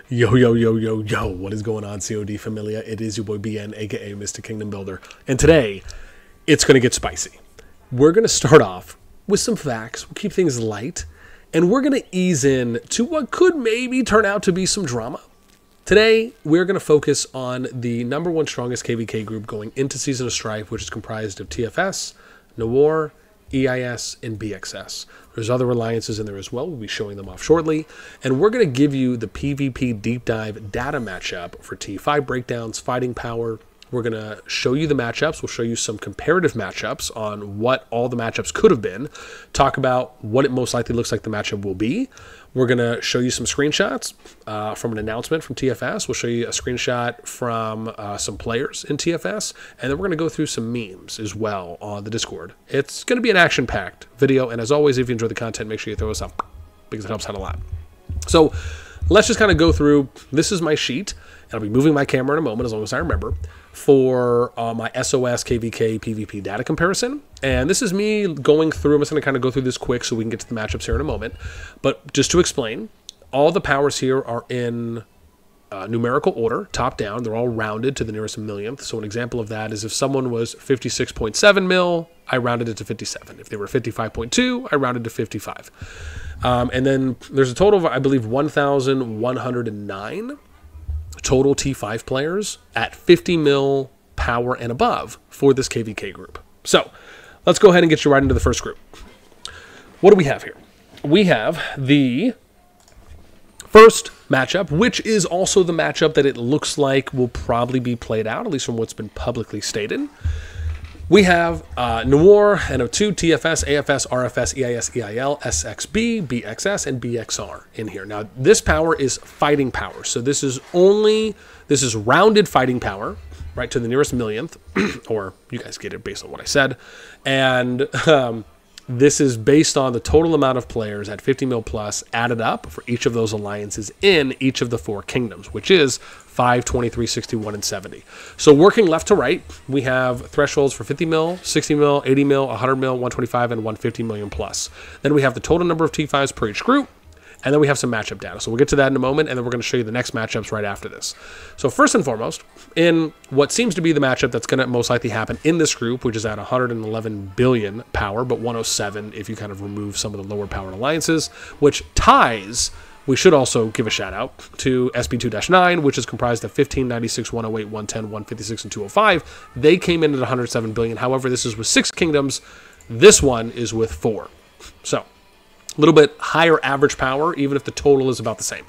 Yo, yo, yo, yo, yo, what is going on, CoD Familia? It is your boy BN, aka Mr. Kingdom Builder, and today, it's going to get spicy. We're going to start off with some facts, we'll keep things light, and we're going to ease in to what could maybe turn out to be some drama. Today, we're going to focus on the #1 strongest KvK group going into Season of Strife, which is comprised of TFS, NOIR, EIS, and BxS. There's other alliances in there as well. We'll be showing them off shortly. And we're going to give you the PvP deep dive data matchup for T5 breakdowns, fighting power. We're going to show you the matchups. We'll show you some comparative matchups on what all the matchups could have been. Talk about what it most likely looks like the matchup will be. We're going to show you some screenshots from an announcement from TFS. We'll show you a screenshot from some players in TFS. And then we're going to go through some memes as well on the Discord. It's going to be an action-packed video. And as always, if you enjoy the content, make sure you throw us up because it helps out a lot. So let's just kind of go through. This is my sheet. And I'll be moving my camera in a moment as long as I remember for my SOS KvK PvP data comparison. And this is me going through. I'm just going to kind of go through this quick so we can get to the matchups here in a moment. But just to explain, all the powers here are in numerical order, top down. They're all rounded to the nearest millionth. So an example of that is if someone was 56.7 mil, I rounded it to 57. If they were 55.2, I rounded to 55. And then there's a total of, I believe, 1,109 total T5 players at 50 mil power and above for this KvK group. So let's go ahead and get you right into the first group. What do we have here? We have the first matchup, which is also the matchup that it looks like will probably be played out, at least from what's been publicly stated. We have NOIR, NO2, TFS, AFS, RFS, EIS, EIL, SXB, BxS, and BxR in here. Now, this power is fighting power. So this is rounded fighting power, right, to the nearest millionth, or you guys get it based on what I said. And this is based on the total amount of players at 50 mil plus added up for each of those alliances in each of the 4 kingdoms, which is 5, 23, 61, and 70. So working left to right, we have thresholds for 50 mil, 60 mil, 80 mil, 100 mil, 125, and 150 million plus. Then we have the total number of T5s per each group, and then we have some matchup data. So we'll get to that in a moment, and then we're going to show you the next matchups right after this. So first and foremost, in what seems to be the matchup that's going to most likely happen in this group, which is at 111 billion power, but 107 if you kind of remove some of the lower powered alliances, which ties, we should also give a shout out to SB2-9, which is comprised of 15, 96, 108, 110, 156, and 205. They came in at 107 billion. However, this is with 6 kingdoms. This one is with 4. So a little bit higher average power, even if the total is about the same.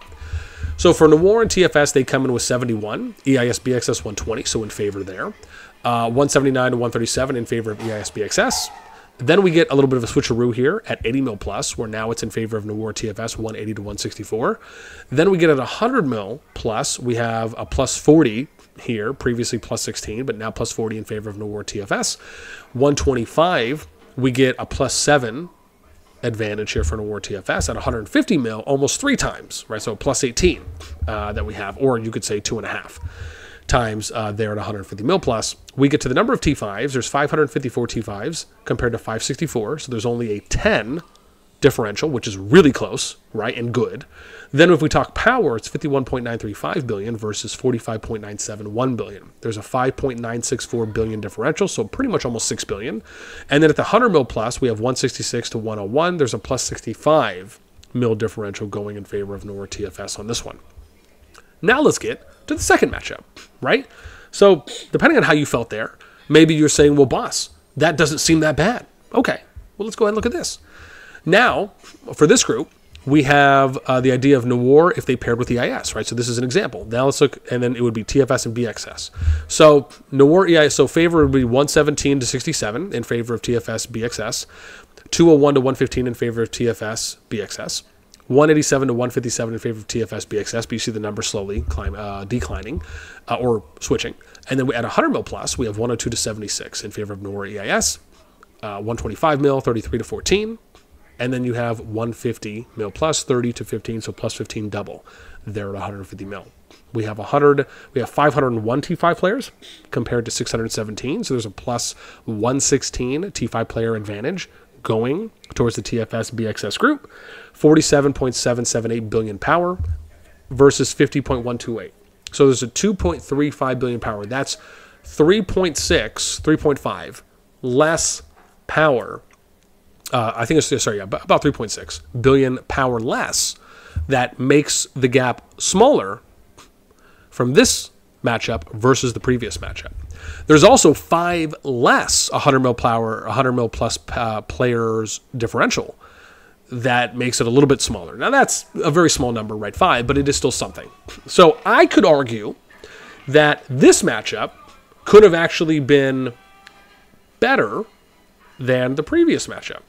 So for NOIR and TFS, they come in with 71, EIS, BxS 120, so in favor there. 179 to 137 in favor of EIS, BxS. Then we get a little bit of a switcheroo here at 80 mil plus, where now it's in favor of NOIR TFS, 180 to 164. Then we get at 100 mil plus, we have a plus 40 here, previously plus 16, but now plus 40 in favor of NOIR TFS. 125, we get a plus 7 advantage here for NOIR TFS at 150 mil, almost 3 times, right? So plus 18 that we have, or you could say 2.5 times there at 150 mil plus. We get to the number of T5s. There's 554 T5s compared to 564, so there's only a 10 differential, which is really close, right, and good. Then if we talk power, it's 51.935 billion versus 45.971 billion. There's a 5.964 billion differential, so pretty much almost 6 billion. And then at the 100 mil plus, we have 166 to 101. There's a plus 65 mil differential going in favor of NOIR TFS on this one. Now let's get to the second matchup, right? So depending on how you felt there, maybe you're saying, well, boss, that doesn't seem that bad. Okay, well, let's go ahead and look at this. Now, for this group, we have the idea of NOIR if they paired with EIS, right? So this is an example. Now let's look, and then it would be TFS and BxS. So NOIR, EIS, so favor would be 117 to 67 in favor of TFS, BxS, 201 to 115 in favor of TFS, BxS, 187 to 157 in favor of TFS, BxS, but you see the number slowly declining or switching. And then at 100 mil plus, we have 102 to 76 in favor of NOIR, EIS, 125 mil, 33 to 14. And then you have 150 mil plus, 30 to 15, so plus 15 double there at 150 mil. We have 501 T5 players compared to 617, so there's a plus 116 T5 player advantage going towards the TFS BxS group. 47.778 billion power, versus 50.128. So there's a 2.35 billion power. That's 3.5 less power. I think it's, sorry, yeah, about 3.6 billion power less. That makes the gap smaller from this matchup versus the previous matchup. There's also 5 less 100 mil power, 100 mil plus players differential. That makes it a little bit smaller. Now that's a very small number, right? 5, but it is still something. So I could argue that this matchup could have actually been better than the previous matchup.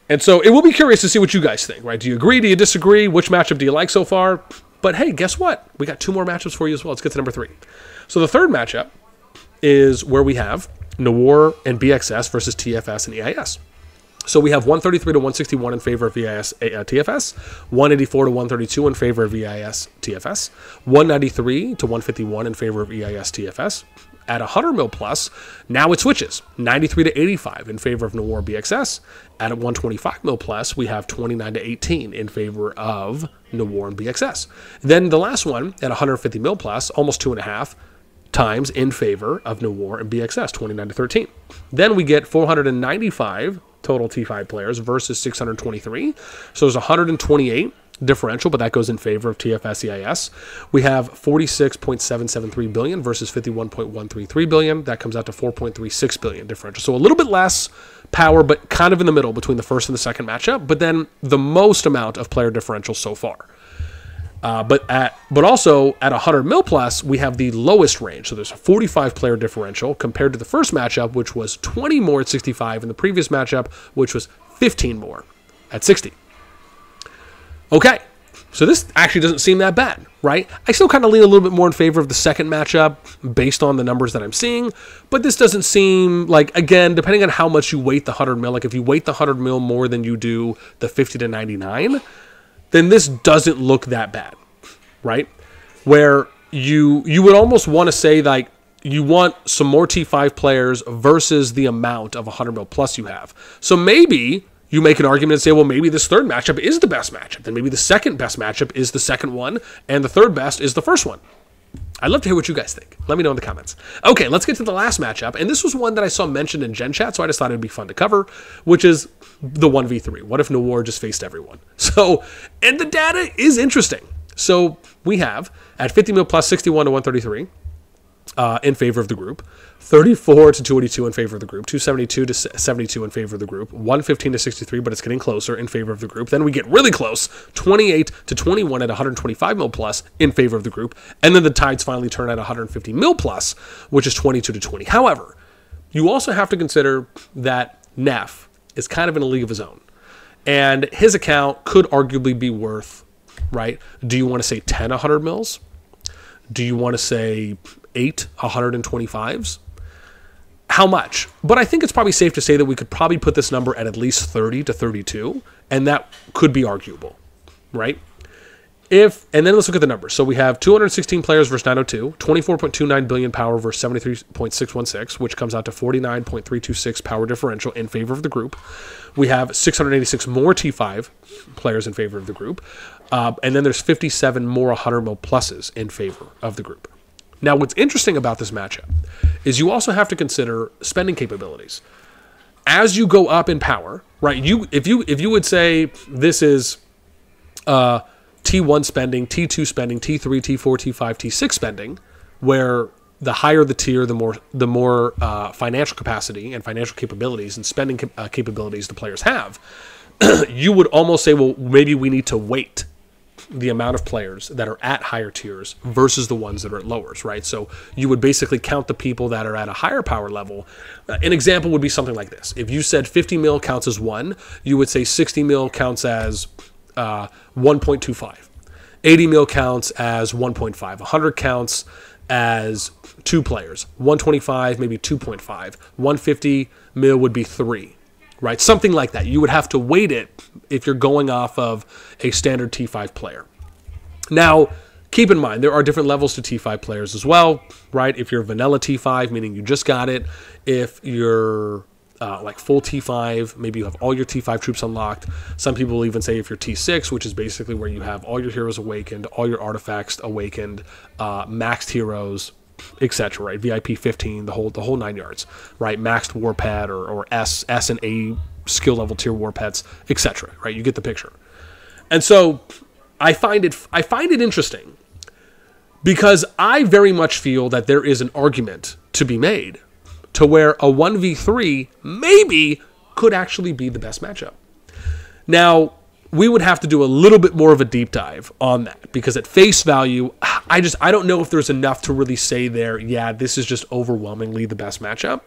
And so it will be curious to see what you guys think, right? Do you agree? Do you disagree? Which matchup do you like so far? But hey, guess what? We got 2 more matchups for you as well. Let's get to number 3. So the third matchup is where we have NOIR and BxS versus TFS and EIS. So we have 133 to 161 in favor of EIS TFS, 184 to 132 in favor of EIS TFS, 193 to 151 in favor of EIS TFS. At 100 mil plus, now it switches, 93 to 85 in favor of NOIR BxS. At 125 mil plus, we have 29 to 18 in favor of NOIR and BxS. Then the last one at 150 mil plus, almost 2.5 times in favor of NOIR and BxS, 29 to 13. Then we get 495 total T5 players versus 623. So there's 128 differential, but that goes in favor of TFS EIS. We have 46.773 billion versus 51.133 billion. That comes out to 4.36 billion differential. So a little bit less power, but kind of in the middle between the first and the second matchup, but then the most amount of player differential so far. But also at 100 mil plus, we have the lowest range. So there's a 45 player differential compared to the first matchup, which was 20 more at 65, and the previous matchup, which was 15 more at 60. Okay, so this actually doesn't seem that bad, right? I still kind of lean a little bit more in favor of the second matchup based on the numbers that I'm seeing, but this doesn't seem like, again, depending on how much you weight the 100 mil, like if you weight the 100 mil more than you do the 50 to 99, then this doesn't look that bad, right? Where you would almost want to say, like, you want some more T5 players versus the amount of 100 mil plus you have. So maybe you make an argument and say, well, maybe this third matchup is the best matchup. Then maybe the second best matchup is the second one, and the third best is the first one. I'd love to hear what you guys think. Let me know in the comments. Okay, let's get to the last matchup, and this was one that I saw mentioned in Gen Chat, so I just thought it would be fun to cover, which is the 1v3. What if NOIR just faced everyone? So, and the data is interesting. So we have, at 50 mil plus, 61 to 133 in favor of the group, 34 to 282 in favor of the group, 272 to 72 in favor of the group, 115 to 63, but it's getting closer in favor of the group. Then we get really close, 28 to 21 at 125 mil plus in favor of the group. And then the tides finally turn at 150 mil plus, which is 22 to 20. However, you also have to consider that Neff is kind of in a league of his own. And his account could arguably be worth, right? Do you want to say 10 100 mils? Do you want to say 8 125s? How much? But I think it's probably safe to say that we could probably put this number at least 30 to 32, and that could be arguable, right? And then let's look at the numbers. So we have 216 players versus 902, 24.29 billion power versus 73.616, which comes out to 49.326 power differential in favor of the group. We have 686 more T5 players in favor of the group. And then there's 57 more 100 mil pluses in favor of the group. Now, what's interesting about this matchup is you also have to consider spending capabilities. As you go up in power, right? If you would say this is T1 spending, T2 spending, T3, T4, T5, T6 spending, where the higher the tier, the more financial capacity and financial capabilities and spending capabilities the players have, you would almost say, well, maybe we need to weight the amount of players that are at higher tiers versus the ones that are at lowers, right? So you would basically count the people that are at a higher power level. An example would be something like this. If you said 50 mil counts as 1, you would say 60 mil counts as 1.25. 80 mil counts as 1.5. 100 counts as 2 players. 125, maybe 2.5. 150 mil would be 3. Right, something like that. You would have to weight it if you're going off of a standard T5 player. Now, keep in mind, there are different levels to T5 players as well, right? If you're vanilla T5, meaning you just got it. If you're like full T5, maybe you have all your T5 troops unlocked. Some people will even say if you're T6, which is basically where you have all your heroes awakened, all your artifacts awakened, maxed heroes, etc. Right, VIP 15, the whole 9 yards. Right, maxed war pet or S and A skill level tier war pets, etc. Right, you get the picture. And so I find it interesting because I very much feel that there is an argument to be made to where a 1v3 maybe could actually be the best matchup. Now, we would have to do a little bit more of a deep dive on that because at face value, I don't know if there's enough to really say there, yeah, this is just overwhelmingly the best matchup.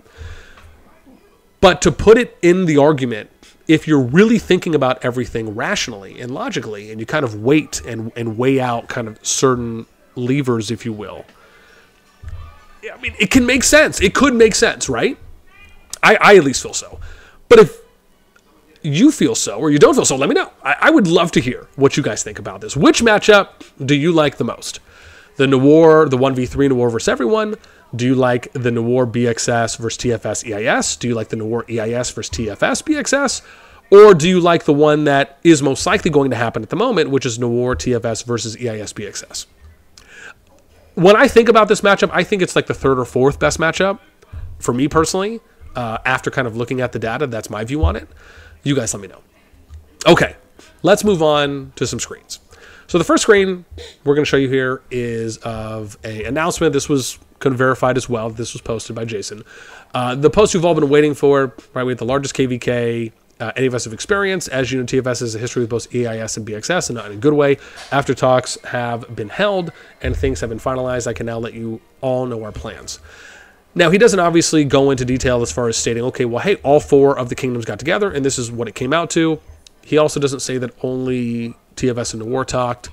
But to put it in the argument, if you're really thinking about everything rationally and logically, and you kind of wait and weigh out kind of certain levers, if you will, I mean, it can make sense. It could make sense, right? I at least feel so. But if you feel so or you don't feel so, let me know. I would love to hear what you guys think about this. Which matchup do you like the most? The NOIR, the 1v3 NOIR versus everyone? Do you like the NOIR BxS versus TFS EIS? Do you like the NOIR EIS versus TFS BxS? Or do you like the one that is most likely going to happen at the moment, which is NOIR TFS versus EIS BxS? When I think about this matchup, I think it's like the third or fourth best matchup for me personally. After kind of looking at the data, that's my view on it. You guys let me know. Okay, let's move on to some screens. So the first screen we're going to show you here is of an announcement. This was kind of verified as well. This was posted by Jason. The post you've all been waiting for, right? We have the largest KvK any of us have experienced. As you know, TFS has a history with both EIS and BxS, and not in a good way. After talks have been held and things have been finalized, I can now let you all know our plans. Now, he doesn't obviously go into detail as far as stating, okay, well, hey, all 4 of the kingdoms got together, and this is what it came out to. He also doesn't say that only TFS and NOIR talked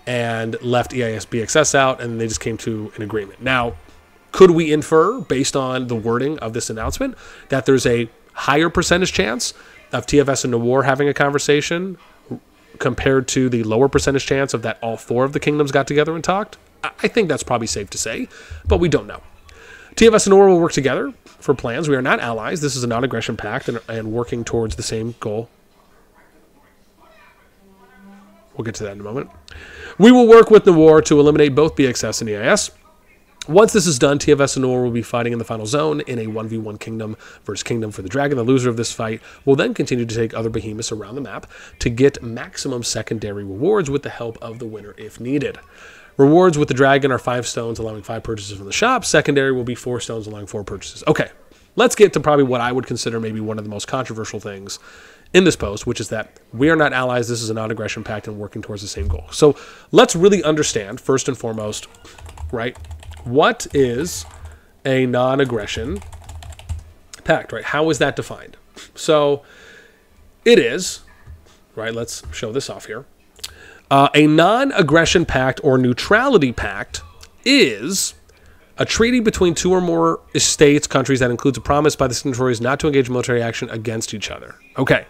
and left EIS BxS out, and they just came to an agreement. Now, could we infer, based on the wording of this announcement, that there's a higher percentage chance of TFS and NOIR having a conversation compared to the lower percentage chance of that all 4 of the kingdoms got together and talked? I think that's probably safe to say, but we don't know. TFS and NOIR will work together for plans. We are not allies. This is a non-aggression pact and working towards the same goal. We'll get to that in a moment. We will work with NOIR to eliminate both BxS and EIS. Once this is done, TFS and NOIR will be fighting in the final zone in a 1v1 kingdom versus kingdom for the dragon. The loser of this fight will then continue to take other behemoths around the map to get maximum secondary rewards with the help of the winner if needed. Rewards with the dragon are 5 stones, allowing 5 purchases from the shop. Secondary will be 4 stones, allowing 4 purchases. Okay, let's get to probably what I would consider maybe one of the most controversial things in this post, which is that we are not allies. This is a non-aggression pact and working towards the same goal. So let's really understand, first and foremost, right, what is a non-aggression pact, right? How is that defined? So it is, right, let's show this off here. A non-aggression pact or neutrality pact is a treaty between 2 or more states, countries that includes a promise by the signatories not to engage in military action against each other. Okay.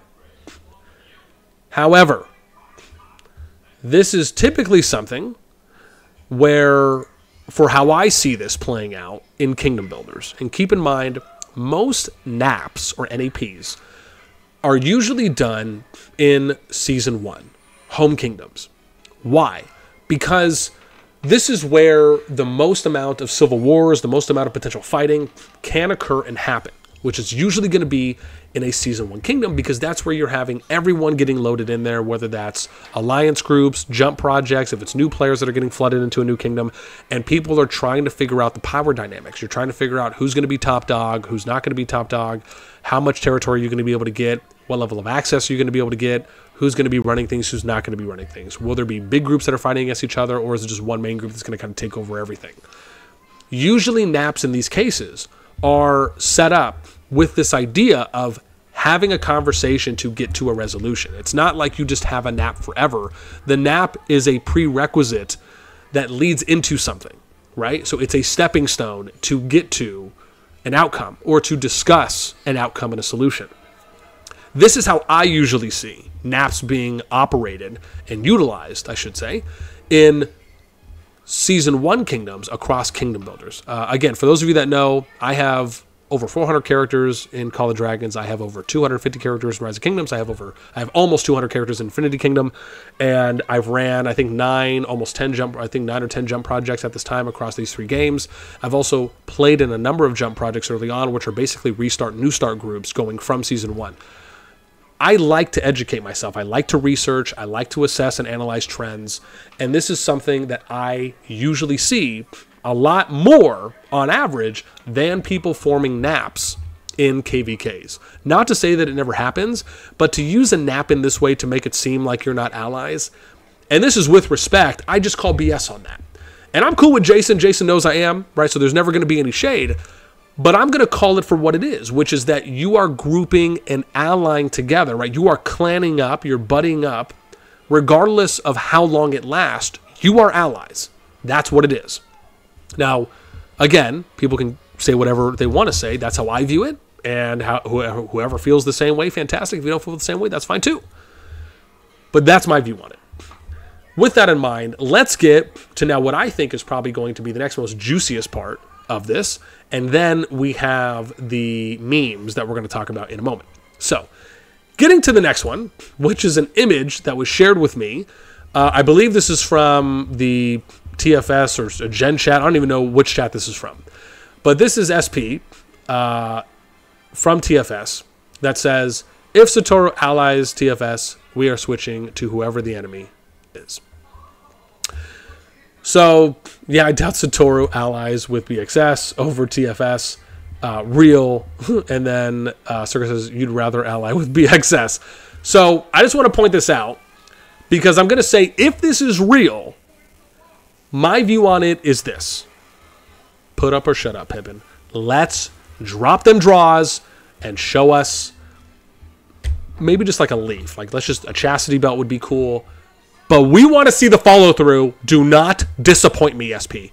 However, this is typically something where, for how I see this playing out in Kingdom Builders, and keep in mind, most NAPs or NAPs are usually done in Season 1, Home Kingdoms. Why? Because this is where the most amount of civil wars, the most amount of potential fighting can occur and happen, which is usually going to be in a Season 1 kingdom, because that's where you're having everyone getting loaded in there, whether that's alliance groups, jump projects, if it's new players that are getting flooded into a new kingdom, and people are trying to figure out the power dynamics. You're trying to figure out who's going to be top dog, who's not going to be top dog, how much territory you're going to be able to get, what level of access are you going to be able to get, who's going to be running things, who's not going to be running things. Will there be big groups that are fighting against each other, or is it just one main group that's going to kind of take over everything? Usually NAPs in these cases are set up with this idea of having a conversation to get to a resolution. It's not like you just have a NAP forever. The NAP is a prerequisite that leads into something, right? So it's a stepping stone to get to an outcome or to discuss an outcome and a solution. This is how I usually see NAPs being operated and utilized, I should say, in Season 1 kingdoms across Kingdom Builders. Again, for those of you that know, I have over 400 characters in Call of Dragons. I have over 250 characters in Rise of Kingdoms. I have almost 200 characters in Infinity Kingdom, and I've ran, I think, 9 or 10 jump projects at this time across these 3 games. I've also played in a number of jump projects early on, which are basically restart, new start groups going from season 1. I like to educate myself. I like to research. I like to assess and analyze trends. And this is something that I usually see a lot more on average than people forming naps in KvKs. Not to say that it never happens, but to use a nap in this way to make it seem like you're not allies. And this is with respect. I just call BS on that. And I'm cool with Jason. Jason knows I am, right? So there's never going to be any shade. But I'm going to call it for what it is, which is that you are grouping and allying together, right? You are clanning up, you're buddying up. Regardless of how long it lasts, you are allies. That's what it is. Now, again, people can say whatever they want to say. That's how I view it. And whoever feels the same way, fantastic. If you don't feel the same way, that's fine too. But that's my view on it. With that in mind, let's get to now what I think is probably going to be the next most juiciest part of this, and then we have the memes that we're going to talk about in a moment. So, getting to the next one, which is an image that was shared with me. I believe this is from the TFS or a Gen chat. I don't even know which chat this is from. But this is SP from TFS that says, if Satoru allies TFS, we are switching to whoever the enemy is. So, yeah, I doubt Satoru allies with BxS over TFS. Real. And then Circus says, you'd rather ally with BxS. So, I just want to point this out because I'm going to say, if this is real, my view on it is this. Put up or shut up, Pippin. Let's drop them draws and show us maybe just like a leaf. Like, let's just, a chastity belt would be cool. But we want to see the follow-through. Do not disappoint me, SP.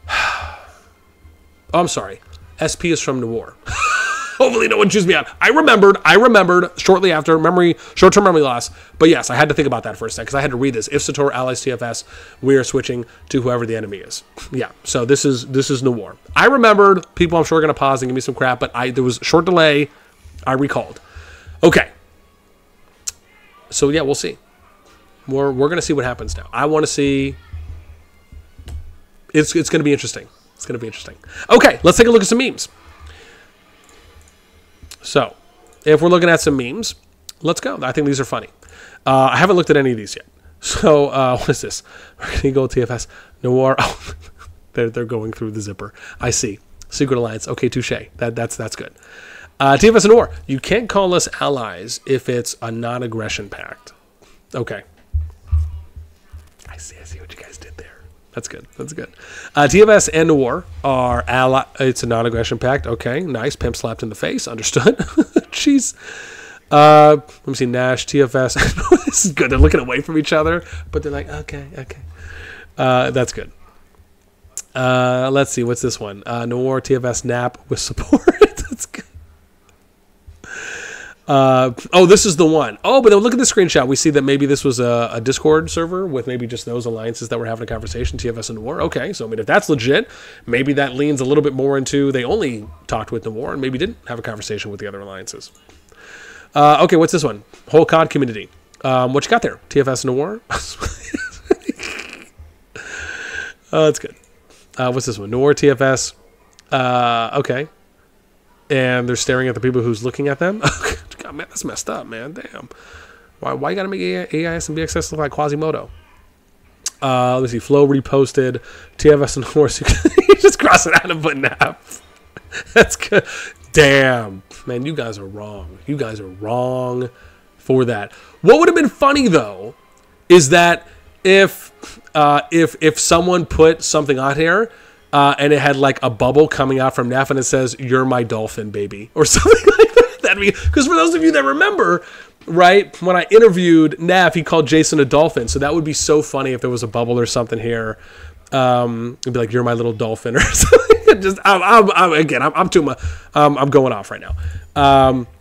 Oh, I'm sorry. SP is from NOIR. Hopefully no one chews me out. I remembered shortly after short-term memory loss. But yes, I had to think about that for a second because I had to read this. If Satoru allies TFS, we are switching to whoever the enemy is. Yeah, so this is NOIR. I remembered. People I'm sure are going to pause and give me some crap, but there was a short delay. I recalled. Okay. So yeah, we'll see. We're going to see what happens now. I want to see. It's going to be interesting. It's going to be interesting. Okay, let's take a look at some memes. So, if we're looking at some memes, let's go. I think these are funny. I haven't looked at any of these yet. So, what is this? We're going to go TFS. NOIR. Oh, they're going through the zipper. I see. Secret Alliance. Okay, touche. That's good. TFS and NOIR. You can't call us allies if it's a non-aggression pact. Okay. I see what you guys did there. That's good. That's good. TFS and NOIR are ally. It's a non-aggression pact. Okay, nice. Pimp slapped in the face. Understood. Jeez. Let me see. Nash, TFS. This is good. They're looking away from each other, but they're like, okay. That's good. Let's see. What's this one? NOIR, TFS, nap with support. That's good. Oh, this is the one. Oh, but then look at the screenshot. We see that maybe this was a Discord server with maybe just those alliances that were having a conversation, TFS and NOIR. Okay, so I mean, if that's legit, maybe that leans a little bit more into they only talked with NOIR and maybe didn't have a conversation with the other alliances. Okay, what's this one? Whole COD community. What you got there? TFS and NOIR? Oh, that's good. What's this one? NOIR, TFS. Okay. And they're staring at the people who's looking at them. God, man, that's messed up, man. Damn. Why you gotta make EIS and BxS look like Quasimodo? Let me see. Flo reposted TFS and horse. You just cross it out and put nap. That's good. Damn, man, you guys are wrong. You guys are wrong for that. What would have been funny though is that if someone put something on here. And it had like a bubble coming out from Naf and it says, "You're my dolphin, baby," or something like that. That'd be, because for those of you that remember, right, when I interviewed Naf, he called Jason a dolphin. So that would be so funny if there was a bubble or something here. It'd be like, "You're my little dolphin," or something. Just, I'm too much. I'm going off right now.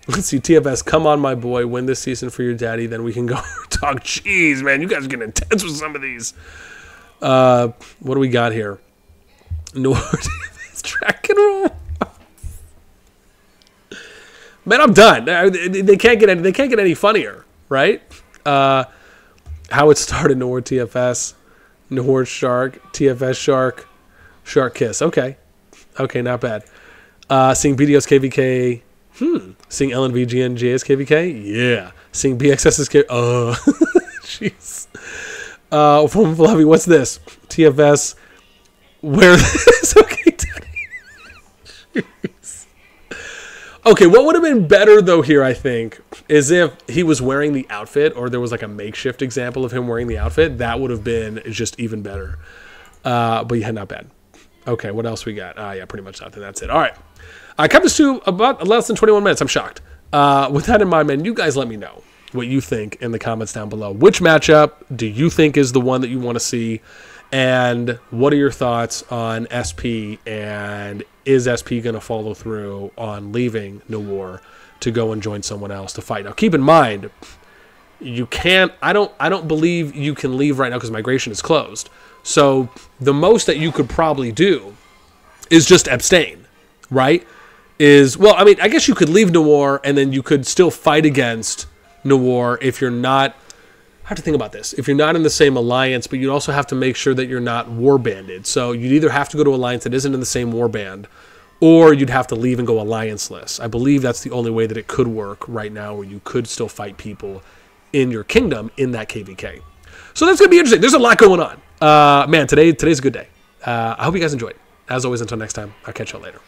Let's see, TFS, come on, my boy, win this season for your daddy, then we can go talk. Jeez, man, you guys are getting intense with some of these. What do we got here? NOIR, TFS, track and roll. Man, I'm done. They can't get any funnier, right? How it started, NOIR TFS, NOIR Shark, TFS Shark, Shark Kiss. Okay, not bad. Seeing BDO's KvK. Seeing LNVGN JS KvK. Yeah. Seeing BxS's jeez. From Fluffy, what's this? TFS. Where this? Okay, jeez. Okay, what would have been better though here, I think, is if he was wearing the outfit, or there was like a makeshift example of him wearing the outfit. That would have been just even better. But yeah, not bad. Okay, what else we got? Yeah, pretty much nothing. That's it. All right. I kept this to about less than 21 minutes. I'm shocked. With that in mind, man, you guys let me know what you think in the comments down below. Which matchup do you think is the one that you want to see? And what are your thoughts on SP? And is SP going to follow through on leaving NOIR to go and join someone else to fight? Now, keep in mind, you can't. I don't believe you can leave right now because migration is closed. So the most that you could probably do is just abstain, right? Well, I mean, I guess you could leave NOIR and then you could still fight against NOIR if you're not. I have to think about this. If you're not in the same alliance, but you'd also have to make sure that you're not warbanded. So you'd either have to go to an alliance that isn't in the same warband, or you'd have to leave and go allianceless. I believe that's the only way that it could work right now, where you could still fight people in your kingdom in that KvK. So that's going to be interesting. There's a lot going on. Man, today's a good day. I hope you guys enjoyed. As always, until next time, I'll catch y'all later.